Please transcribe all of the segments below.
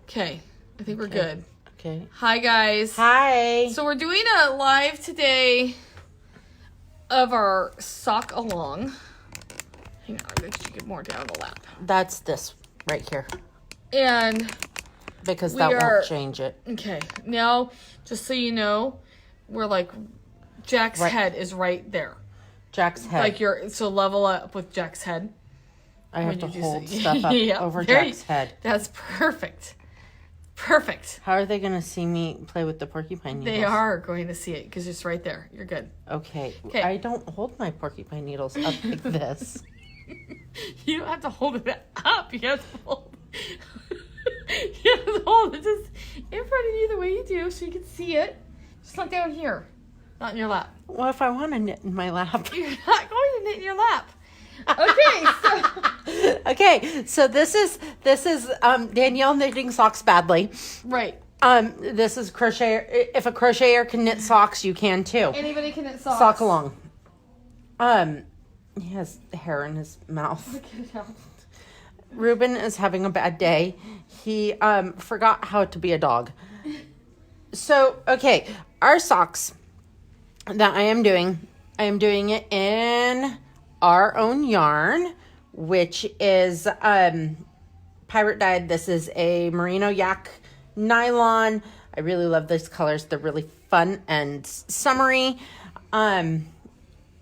Okay, I think we're good. Okay. Hi, guys. Hi. So we're doing a live today of our Sockalong. Hang on, I should get more down the lap. That's this right here. And because that won't change it. Okay, now, just so you know, we're like, Jack's head is right there. Jack's head. Like so level up with Jack's head. I have to hold stuff up over Jack's head. That's perfect. Perfect. How are they going to see me play with the porcupine needles? They are going to see it because it's right there. You're good. Okay. I don't hold my porcupine needles up like this. You don't have to hold it up. You have to hold you have to hold it just in front of you the way you do so you can see it. Just not down here. Not in your lap. Well, if I want to knit in my lap. You're not going to knit in your lap. Okay, so this is Danielle knitting socks badly. Right. This is crochet. If a crocheter can knit socks, you can too. Anybody can knit socks. Sockalong. He has hair in his mouth. Ruben is having a bad day. He forgot how to be a dog. So, okay, our socks that I am doing it in our own yarn, which is pirate dyed. This is a merino yak nylon. I really love these colors. They're really fun and summery,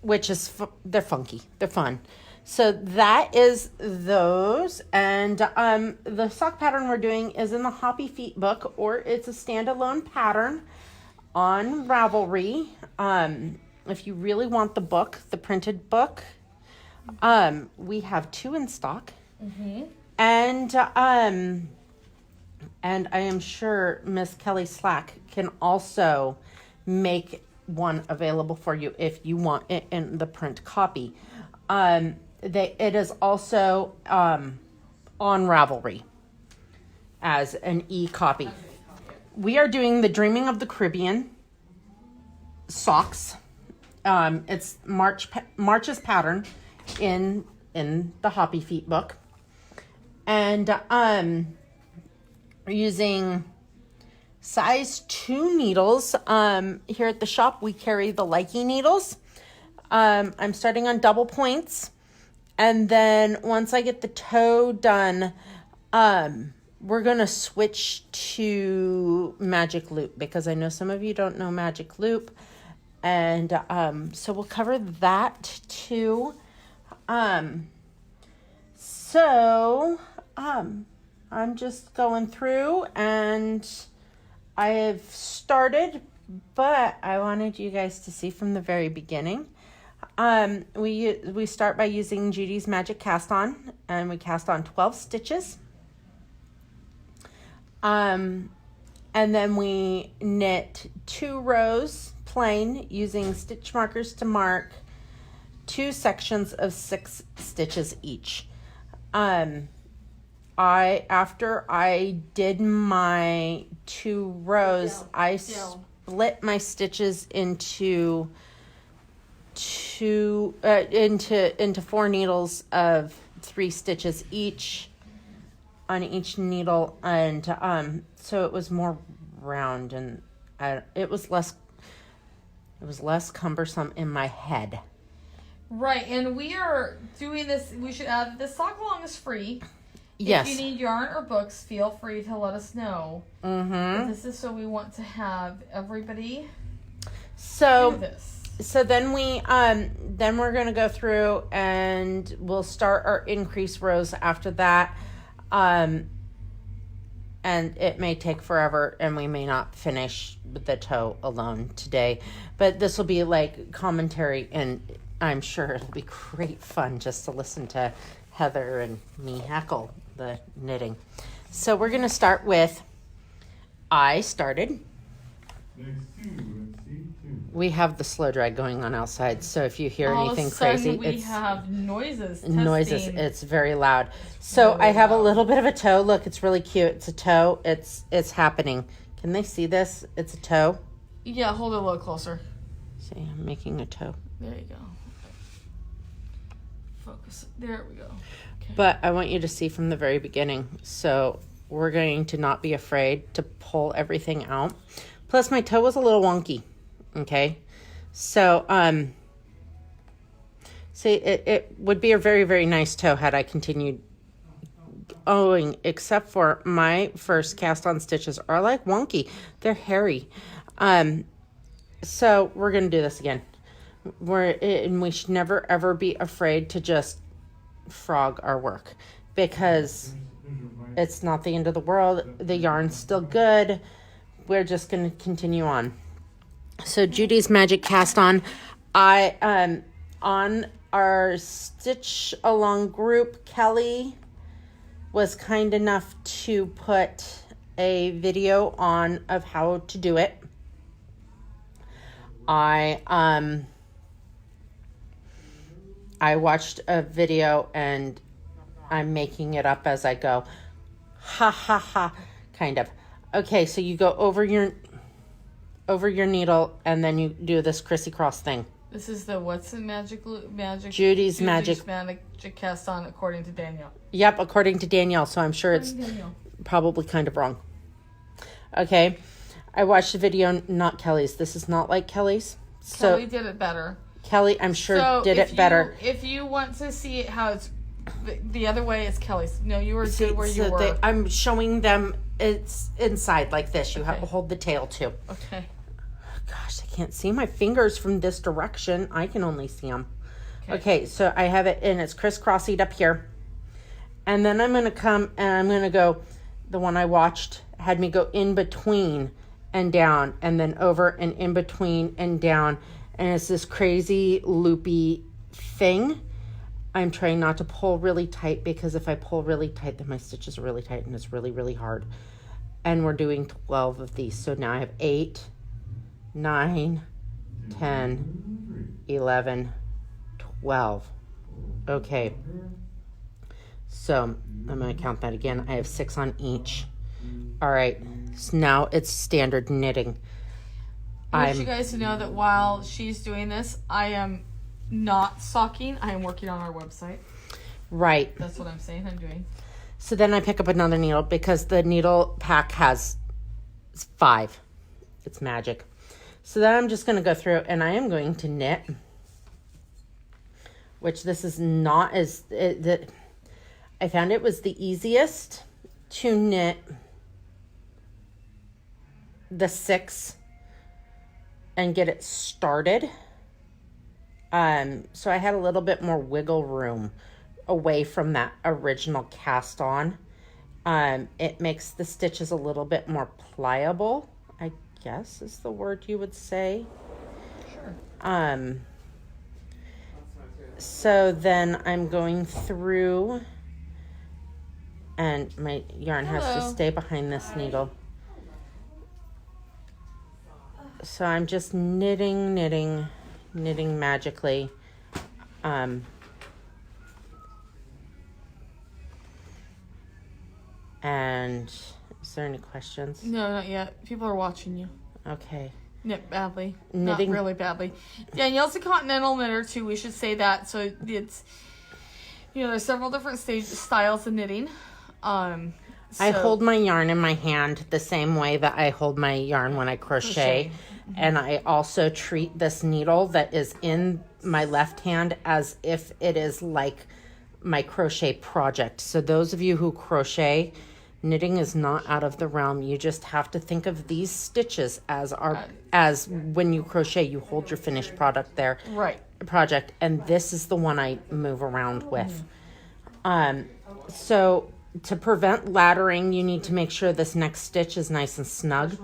which is they're funky. They're fun. So that is those, and the sock pattern we're doing is in the Hoppy Feet book, or it's a standalone pattern on Ravelry. If you really want the book, the printed book, we have 2 in stock, and I am sure Miss Kelly Slack can also make one available for you if you want it in the print copy. It is also on Ravelry as an e-copy. We are doing the Dreaming of the Caribbean socks. It's March's pattern in the Hoppy Feet book, and we're using size 2 needles. Here at the shop we carry the Likey needles. I'm starting on double points, and then once I get the toe done, we're gonna switch to magic loop, because I know some of you don't know magic loop, and so we'll cover that too. I'm just going through, and I have started, but I wanted you guys to see from the very beginning. We start by using Judy's Magic Cast On, and we cast on 12 stitches. And then we knit 2 rows plain using stitch markers to mark 2 sections of 6 stitches each. After I did my 2 rows, I split my stitches into 4 needles of 3 stitches each on each needle, and so it was more round, and it was less cumbersome in my head. Right, and we are doing this. We should add this Sockalong is free. Yes. If you need yarn or books, feel free to let us know. Mm-hmm. This is so we want to have everybody do this. So then we're gonna go through and we'll start our increase rows after that. And it may take forever, and we may not finish the toe alone today, but this will be like commentary, and I'm sure it'll be great fun just to listen to Heather and me heckle the knitting. So we're going to start with, I started. We have the slow drag going on outside, so if you hear anything crazy, we have noises. It's very loud. So I have a little bit of a toe. Look, it's really cute. It's a toe. It's happening. Can they see this? It's a toe. Yeah, hold it a little closer. See, I'm making a toe. There you go. Focus. There we go. Okay. But I want you to see from the very beginning. So we're going to not be afraid to pull everything out. Plus my toe was a little wonky. Okay. So, see, it would be a very, very nice toe had I continued going, except for my first cast on stitches are like wonky. They're hairy. So we're going to do this again. And we should never, ever be afraid to just frog our work, because it's not the end of the world. The yarn's still good. We're just going to continue on. So Judy's Magic Cast On. I, on our Stitch Along group, Kelly was kind enough to put a video on of how to do it. I watched a video and I'm making it up as I go. Ha ha ha, kind of. Okay, so you go over your needle and then you do this crissy-cross thing. This is the what's the magic Judy's Magic Cast On according to Danielle. Yep, according to Danielle. So I'm sure it's probably kind of wrong. Okay, I watched the video, not Kelly's. This is not like Kelly's. So Kelly did it better. Kelly, I'm sure, did it better. If you want to see how it's the other way, it's Kelly's. No, you were good where you were. I'm showing them it's inside like this. You have to hold the tail too. Okay. Gosh, I can't see my fingers from this direction. I can only see them. Okay, so I have it, and it's crisscrossied up here. And then I'm going to come, and I'm going to go, the one I watched had me go in between and down, and then over and in between and down. And it's this crazy loopy thing. I'm trying not to pull really tight, because if I pull really tight, then my stitches are really tight, and it's really, really hard. And we're doing 12 of these. So now I have 8, 9, 10, 11, 12. Okay. So I'm going to count that again. I have 6 on each. All right. So now it's standard knitting. I want you guys to know that while she's doing this, I am not socking. I am working on our website. Right. That's what I'm saying I'm doing. So then I pick up another needle, because the needle pack has 5. It's magic. So then I'm just going to go through, and I am going to knit, which this is not as... I found it was the easiest to knit the 6 and get it started. So I had a little bit more wiggle room away from that original cast on. It makes the stitches a little bit more pliable, I guess is the word you would say. Sure. So then I'm going through, and my yarn has to stay behind this needle. So I'm just knitting magically. And is there any questions? No, not yet. People are watching you. Okay. Knit badly. Knitting. Not really badly. Danielle's a continental knitter too. We should say that. So it's, there's several different styles of knitting. I hold my yarn in my hand the same way that I hold my yarn when I crochet. Mm-hmm. And I also treat this needle that is in my left hand as if it is like my crochet project. So those of you who crochet, knitting is not out of the realm. You just have to think of these stitches as when you crochet, you hold your finished product there. Right. Project. And this is the one I move around with. So to prevent laddering, you need to make sure this next stitch is nice and snug.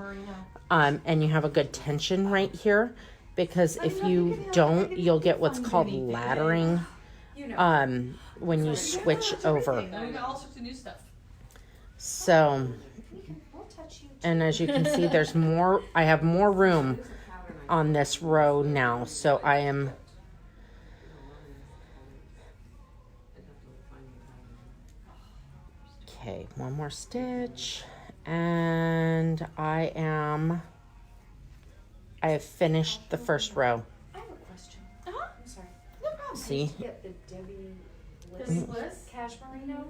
And you have a good tension right here, because if you don't, you'll get what's called laddering when you switch over. So, and as you can see, there's more, I have more room on this row now. So I am, okay, one more stitch. And I have finished the first row. I have a question. I'm sorry. No problem. See? Get the Debbie Bliss Cash Merino.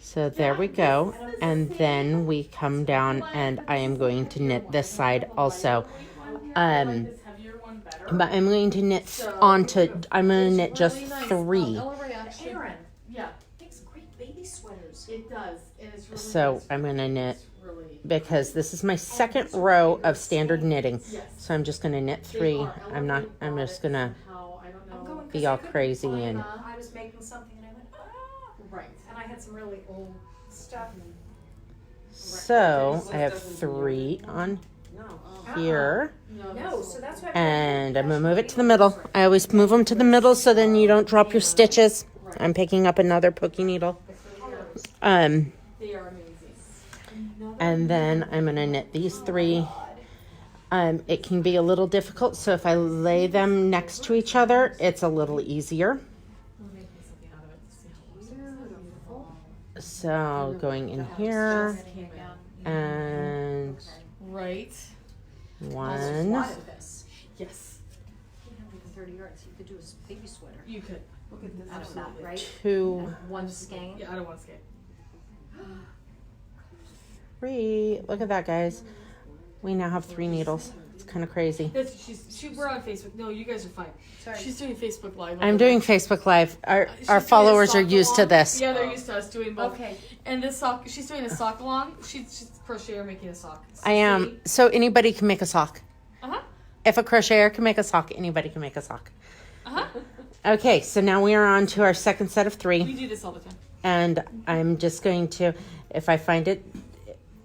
So there we go. And then we come down and I am going to knit this side also. But I'm going to knit I'm going to knit just 3. Aaron, Yeah, makes great baby sweaters. it does. And it's really So I'm going to knit because this is my second row of standard knitting. So I'm just going to knit 3. I'm just going to be all crazy and I was making something and I went, Right. and I had some really old stuff. so I have 3 on here. No, so that's why. And I'm going to move it to the middle. I always move them to the middle so then you don't drop your stitches. I'm picking up another pokey needle. They are amazing. And then I'm going to knit these 3. It can be a little difficult, so if I lay them next to each other, it's a little easier. So going in here and Right. 1. This. Yes. You have like 30 yards. You could do a baby sweater. You could. Look at this. Out of that, right? 2, One skein. Yeah, I don't want to skate. 3. Look at that, guys. We now have 3 needles. It's kind of crazy. We're on Facebook. No, you guys are fine. Sorry. She's doing Facebook Live. I'm doing Facebook Live. Our She's doing a followers are used to Sockalong. this. Yeah, they're used to us doing both. Okay. And she's doing a Sockalong. She's a crocheter making a sock. I am. So anybody can make a sock. Uh-huh. If a crocheter can make a sock, anybody can make a sock. Uh-huh. Okay, so now we are on to our second set of 3. We do this all the time. And I'm just going to, if I find it,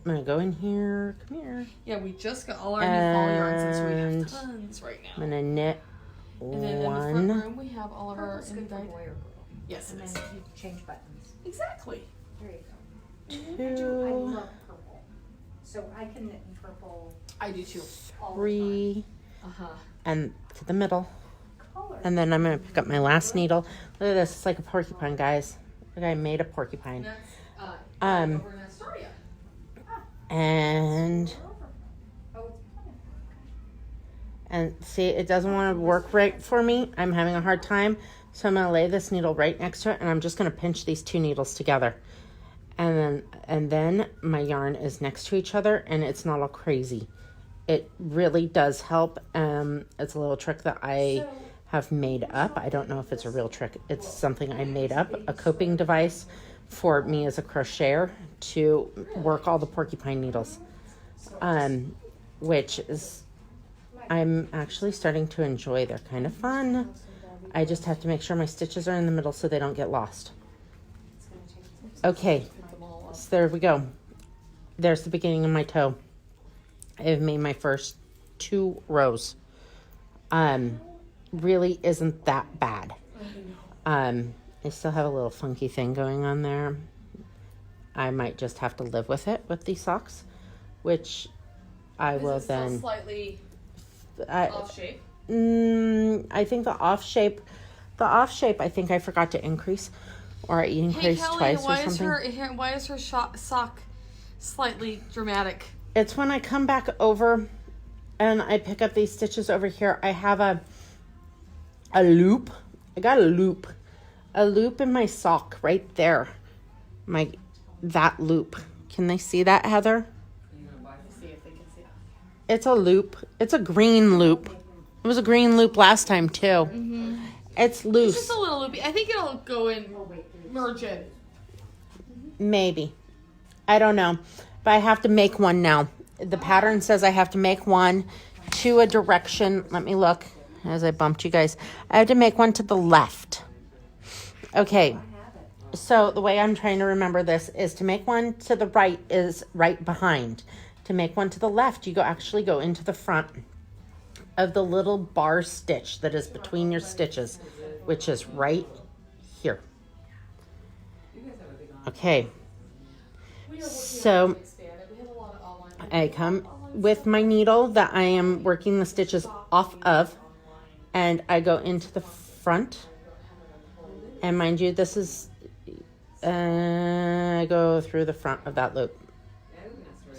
I'm going to go in here. Come here. Yeah, we just got all our new fall yarns, and so we And have tons right now. I'm going to knit And then in the front 1. room, we have all of our Purple's good for indite. boy or girl. Yes, And it then is. you change buttons. Exactly. There you go. 2, I love purple. So I can knit in purple I do too. all 3, Uh-huh. and to the middle. the time. Color. And then I'm going to pick up my last needle. Look at this. It's like a porcupine, guys. Look, I made a porcupine. And that's over in Astoria. And Oh, it's coming. And see, it doesn't want to work right for me. I'm having a hard time. So I'm going to lay this needle right next to it, and I'm just going to pinch these 2 needles together. And then my yarn is next to each other, and it's not all crazy. It really does help. It's a little trick that I have made up. I don't know if it's a real trick. It's something I made up, a coping device for me as a crocheter to work all the porcupine needles. Which is, I'm actually starting to enjoy. They're kind of fun. I just have to make sure my stitches are in the middle so they don't get lost. Okay, so there we go. There's the beginning of my toe. I've made my first 2 rows. Really isn't that bad. I still have a little funky thing going on there. I might just have to live with it with these socks, which I will then. Slightly I, off shape. I think the off shape, I think I forgot to increase, or I increased twice or something. Why is her sock slightly dramatic? It's when I come back over and I pick up these stitches over here. I have a loop. I got a loop in my sock right there. That loop. Can they see that, Heather? See if they can see it. It's a loop. It's a green loop. It was a green loop last time too. Mm-hmm. It's loose. It's just a little loopy. I think it'll go in, merge in. Maybe. I don't know. But I have to make one now. The pattern says I have to make one to a direction. Let me look as I bumped you guys. I have to make one to the left. Okay. So the way I'm trying to remember this is to make one to the right is right behind. To make one to the left, you actually go into the front of the little bar stitch that is between your stitches, which is right here. Okay. So I come with my needle that I am working the stitches off of, and I go into the front. And mind you, this is, I go through the front of that loop.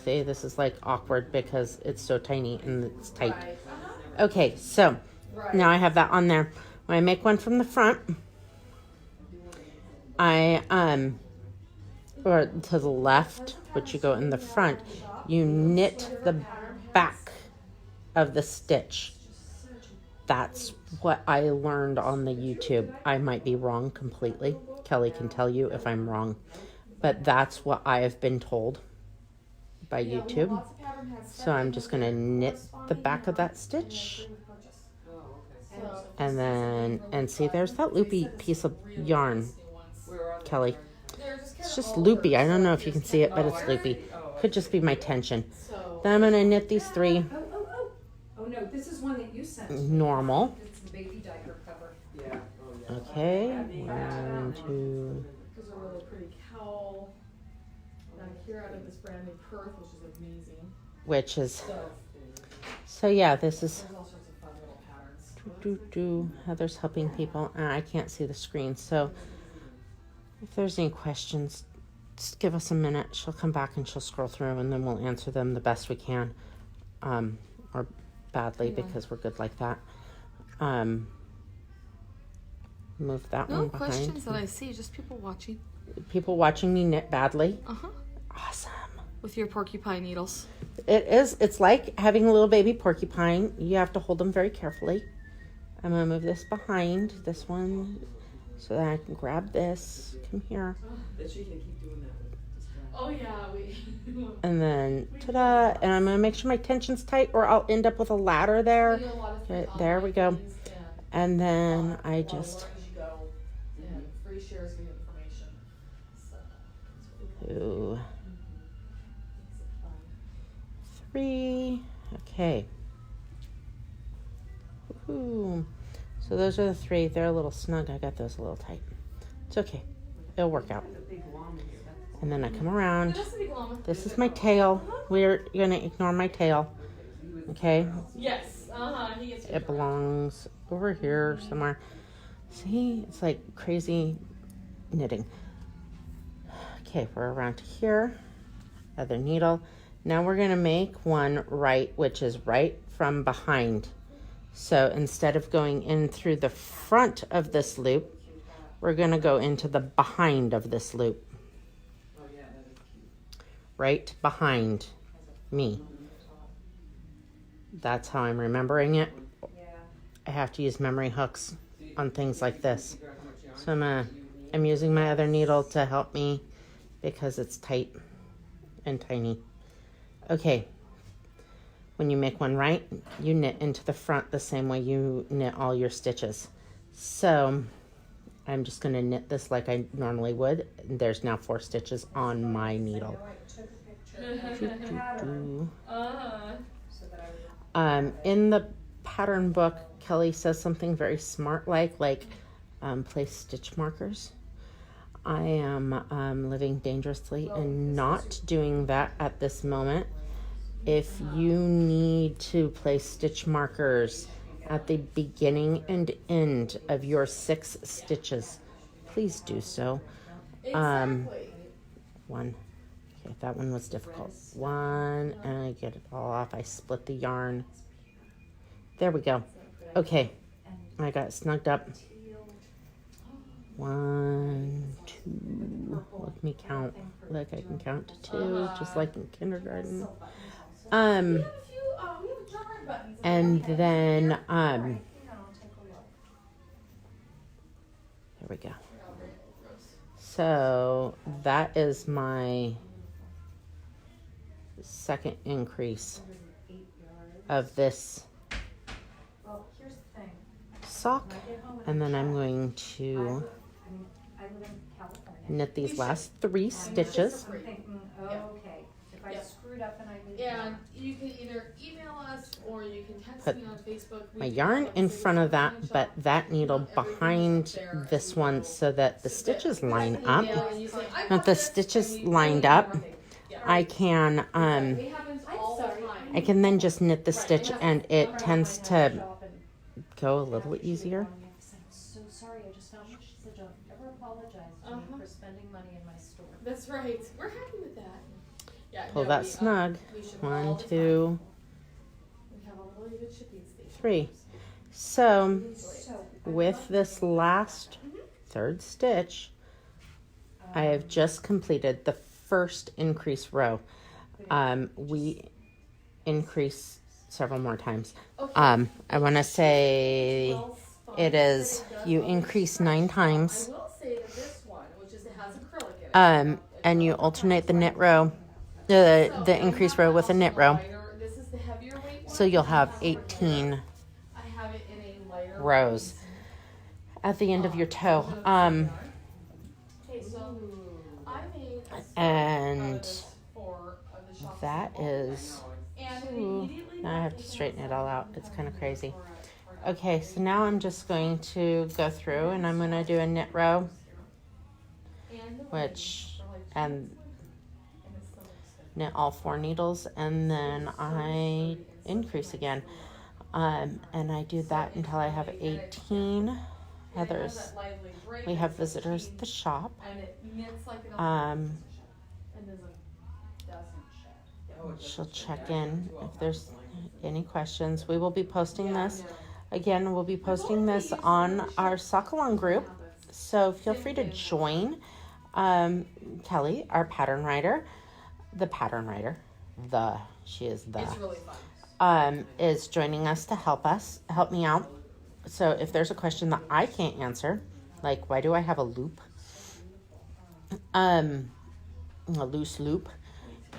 See, this is like awkward because it's so tiny and it's tight. Okay, so now I have that on there. When I make one from the front, I or to the left, which you go in the front, you knit the back of the stitch. That's what I learned on the YouTube. I might be wrong completely. Kelly can tell you if I'm wrong. But that's what I have been told by YouTube. So I'm just going to knit the back of that stitch. And then, and see, there's that loopy piece of yarn, Kelly. It's just loopy. I don't know if you can see it, but it's loopy. Could just be my tension. Then I'm going to knit these 3. Oh no, this is one that you sent. Normal. It's the baby diaper cover. Okay. 1, 2. There's a really pretty cowl back here out of this brand new Perth, which is amazing. Which is, So so yeah, this is, there's all sorts of fun little patterns. Heather's helping people. I can't see the screen. So if there's any questions, just give us a minute. She'll come back and she'll scroll through and then we'll answer them the best we can. Or badly because we're good like that. Move that No one behind. questions that I see, just people watching. People watching me knit badly. Uh-huh. Awesome. With your porcupine needles. It is. It's like having a little baby porcupine. You have to hold them very carefully. I'm going to move this behind, this one, so that I can grab this. Come here. Oh yeah, we And then, ta-da. And I'm going to make sure my tension's tight or I'll end up with a ladder there. do a lot of Right, free there we go. online things, And then I and just, learn as you go, and free shares of information. So it's really cool. 2, Makes it fun. 3. Okay. Woohoo. So those are the 3. They're a little snug. I got those a little tight. It's okay. It'll work out. And then I come around. That's a big llama. This is my tail. We're going to ignore my tail. Okay? Yes. He gets It belongs over here somewhere. See? It's like crazy knitting. Okay, we're around to here. Other needle. Now we're going to make one right, which is right from behind. So instead of going in through the front of this loop, we're going to go into the behind of this loop. Right behind me. That's how I'm remembering it. I have to use memory hooks on things like this. So I'm using my other needle to help me because it's tight and tiny. Okay. When you make one right, you knit into the front the same way you knit all your stitches. So I'm just going to knit this like I normally would. There's now 4 stitches on my needle. In the pattern book, Kelly says something very smart like place stitch markers. I am living dangerously and not doing that at this moment. If you need to place stitch markers at the beginning and end of your 6 stitches, please do so. One. Okay, that one was difficult. 1, and I get it all off. I split the yarn. There we go. Okay, I got it snugged up. 1, 2. Let me count. Like I can count to 2, just like in kindergarten. And then there we go. So that is my second increase of this sock, and then I'm going to knit these last 3 stitches. Okay, if I screwed up and I leave. And you can either email us or you can text Put me on Facebook. my yarn in front of that, but that needle behind this one so that the stitches line up. If the stitches lined up, I can I can then just knit the stitch and it tends to go a little easier. I'm so sorry, I just found out she said don't ever apologize to me for spending money in my store. That's right. We're happy with that. Yeah, Pull that snug. we ship all 1, the 2, We have a really good shipping station. 3. So with this last 3rd stitch, I have just completed the first increase row. We increase several more times. I want to say it is, you increase 9 times. I will say that this one, which is, it has acrylic in it. And you alternate the knit row, the increase row with a knit row. This is the heavier weight one. So you'll have 18 I have it in a lighter rows at the end of your toe. Okay, so I made And four of the shots. that is, now I have to straighten it all out. It's kind of crazy. Okay, so now I'm just going to go through and I'm going to do a knit row, and knit all 4 needles, and then I increase again. And I do that until I have 18. Heather's, we have visitors at the shop. She'll check in if there's any questions. We will be posting this. Again, we'll be posting this on our Sockalong group. So feel free to join. Kelly, our pattern writer, she is the, It's really fun. is joining us to help me out. So if there's a question that I can't answer, like why do I have a loop, a loose loop,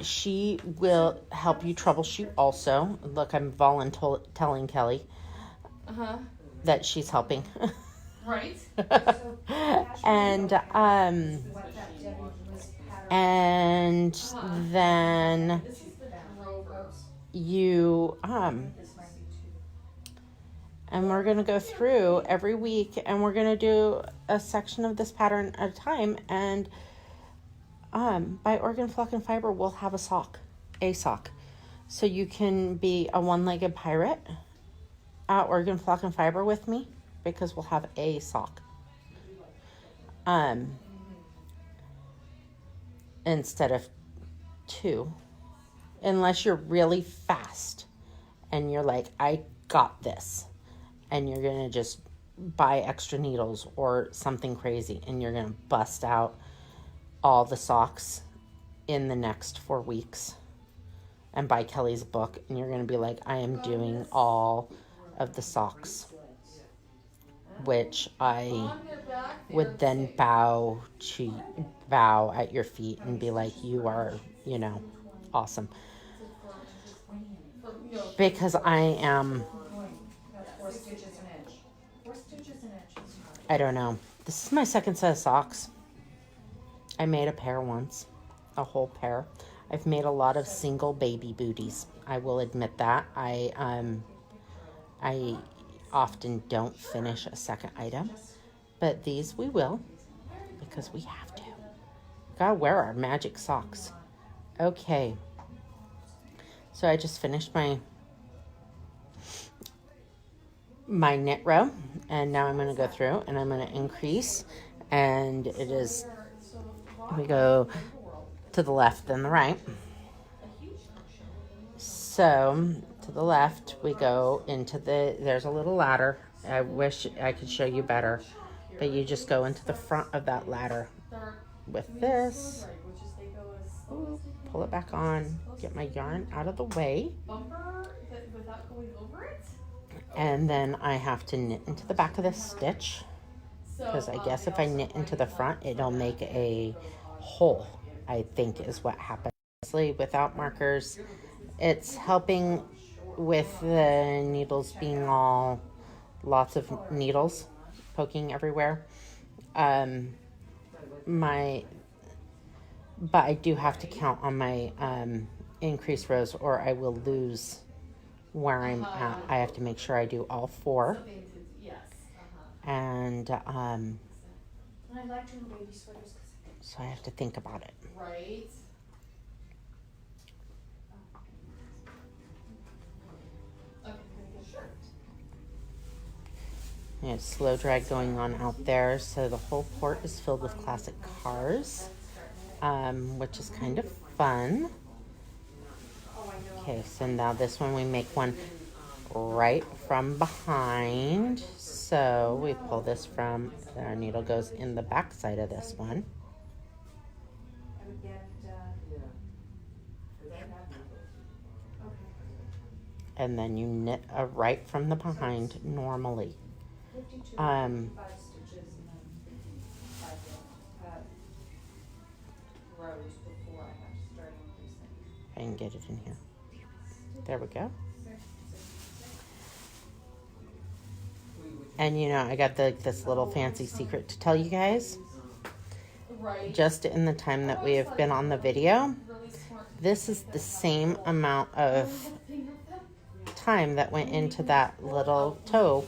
she will help you troubleshoot also. Look, I'm telling Kelly that she's helping. Right? And then you and we're going to go through every week and we're going to do a section of this pattern at a time, and by Oregon Flock and Fiber we'll have a sock, so you can be a one-legged pirate at Oregon Flock and Fiber with me, because we'll have a sock instead of 2, unless you're really fast and you're like, I got this, and you're gonna just buy extra needles or something crazy and you're gonna bust out all the socks in the next 4 weeks and buy Kelly's book, and you're gonna be like, I am doing all of the socks, which I would then bow at your feet and be like, you are, awesome. Because I am, 4 stitches an inch. 4 stitches an inch. I don't know. This is my second set of socks. I made a pair once, a whole pair. I've made a lot of single baby booties. I will admit that. I often don't finish a second item, but these we will, because we have to. Gotta wear our magic socks. Okay. So I just finished my knit row, and now I'm going to go through and I'm going to increase, and we go to the left and the right. So to the left we go into there's a little ladder. I wish I could show you better, but you just go into the front of that ladder with this. Ooh, pull it back on, get my yarn out of the way, and then I have to knit into the back of this stitch, because I guess if I knit into the front it'll make a hole, I think is what happened. Without markers, it's helping with the needles being all lots of needles poking everywhere. But I do have to count on my increased rows, or I will lose where I'm at. I have to make sure I do all 4. And I like doing baby sweaters. so I have to think about it. Right. There's slow drag going on out there, so the whole port is filled with classic cars, which is kind of fun. Okay, so now this one we make one right from behind. So we pull this from, our needle goes in the back side of this one. and then you knit a right from the behind normally. 52, Um, 55 stitches and then 55 rows before I have to start increasing. I can get it in here. There we go. And you know, I got this little fancy secret to tell you guys. Right. Just in the time that we have been on the video, this is the same amount of time that went into that little toe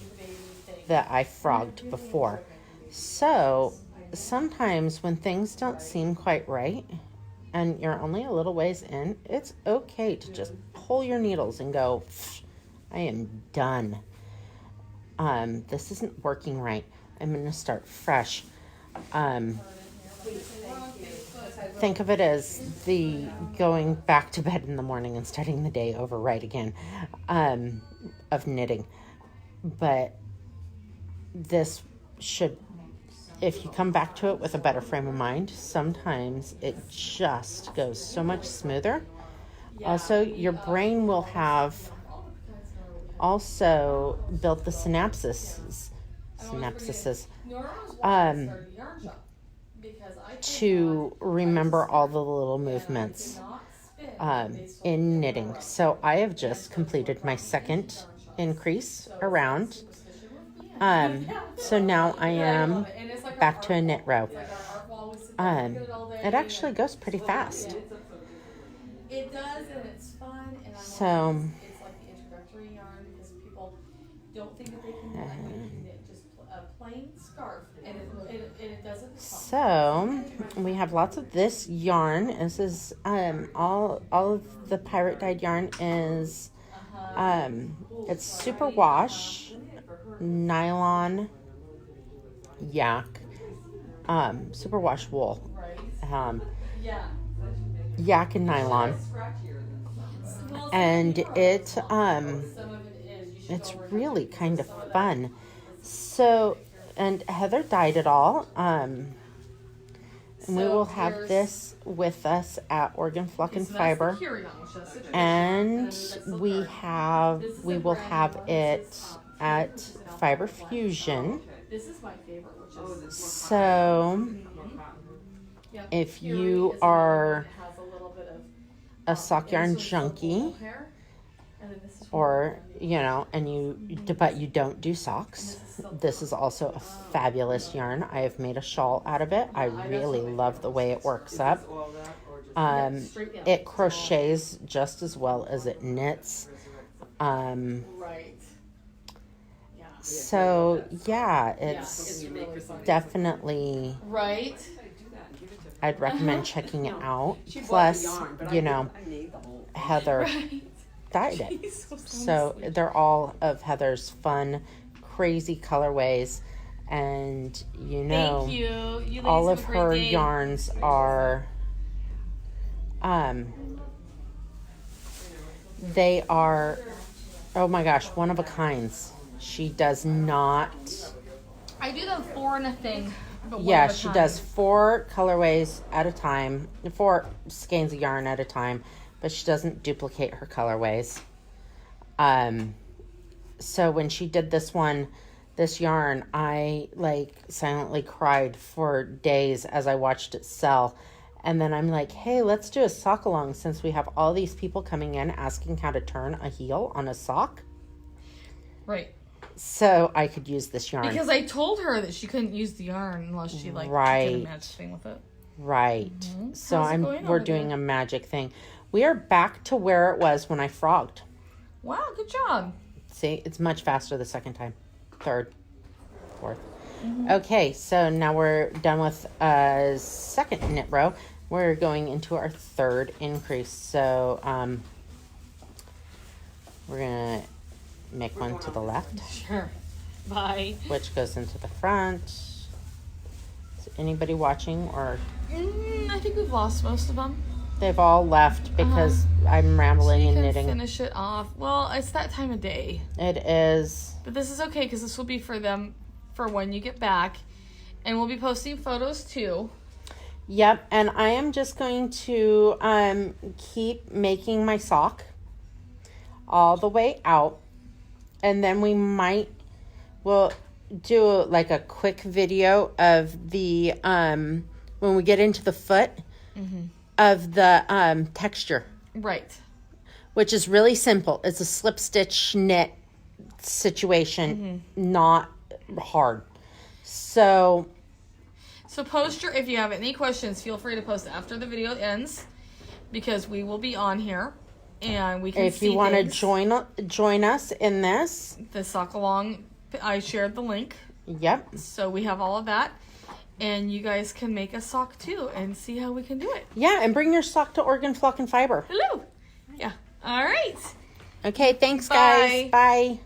that I frogged before. So sometimes when things don't seem quite right and you're only a little ways in, it's okay to just pull your needles and go, I am done. This isn't working right. I'm going to start fresh. Think of it as the going back to bed in the morning and starting the day over right again, of knitting. But this should, if you come back to it with a better frame of mind, sometimes it just goes so much smoother. Also, your brain will have also built the synapses to remember all the little movements in knitting. So I have just completed my second increase around. So now I am back to a knit row. It actually goes pretty fast. It does, and it's fun, and So it's like the introductory yarn because people don't think that they can knit just a plain scarf, and it doesn't. So we have lots of this yarn. This is all of the pirate dyed yarn is it's super wash nylon yak super wash wool yak and nylon, and it's really kind of fun. So, and Heather dyed it all. And we will have this with us at Oregon Flock and Fiber, and we will have it at Fiber Fusion. This is my favorite, which is so. If you are a sock yarn junkie, or but you don't do socks, this is also a fabulous yarn. I have made a shawl out of it. I really love the way it works up. It crochets just as well as it knits. So yeah, it's definitely right. I'd recommend checking it out. Plus, Heather dyed it. So they're all of Heather's fun, crazy colorways. And, Thank you. You all of her yarns are, they are, oh my gosh, one of a kinds. She does not. I do them 4 in a thing. Yeah, she does 4 colorways at a time, 4 skeins of yarn at a time, but she doesn't duplicate her colorways. So when she did this yarn, I silently cried for days as I watched it sell. And then I'm like, hey, let's do a Sockalong since we have all these people coming in asking how to turn a heel on a sock. Right. So I could use this yarn. Because I told her that she couldn't use the yarn unless she did a magic thing with it. Right. Mm-hmm. So we're doing a magic thing. We are back to where it was when I frogged. Wow, good job. See, it's much faster the second time. Third, fourth. Mm-hmm. Okay, so now we're done with a second knit row. We're going into our third increase. So we're going to make one to the left. Sure. Bye. Which goes into the front. Is anybody watching or? I think we've lost most of them. They've all left because I'm rambling and knitting. Finish it off. Well, it's that time of day. It is. But this is okay because this will be for them for when you get back. And we'll be posting photos too. Yep. And I am just going to keep making my sock. all the way out. And then we'll do like a quick video of the, when we get into the foot of the texture. Right. Which is really simple. It's a slip stitch knit situation, not hard. So post if you have any questions, feel free to post after the video ends, because we will be on here and we can if see you want to things. join us in this. The Sockalong, I shared the link. Yep. So we have all of that. And you guys can make a sock too and see how we can do it. Yeah, and bring your sock to Oregon Flock and Fiber. Hello. Yeah. All right. Okay, thanks Bye. guys. Bye.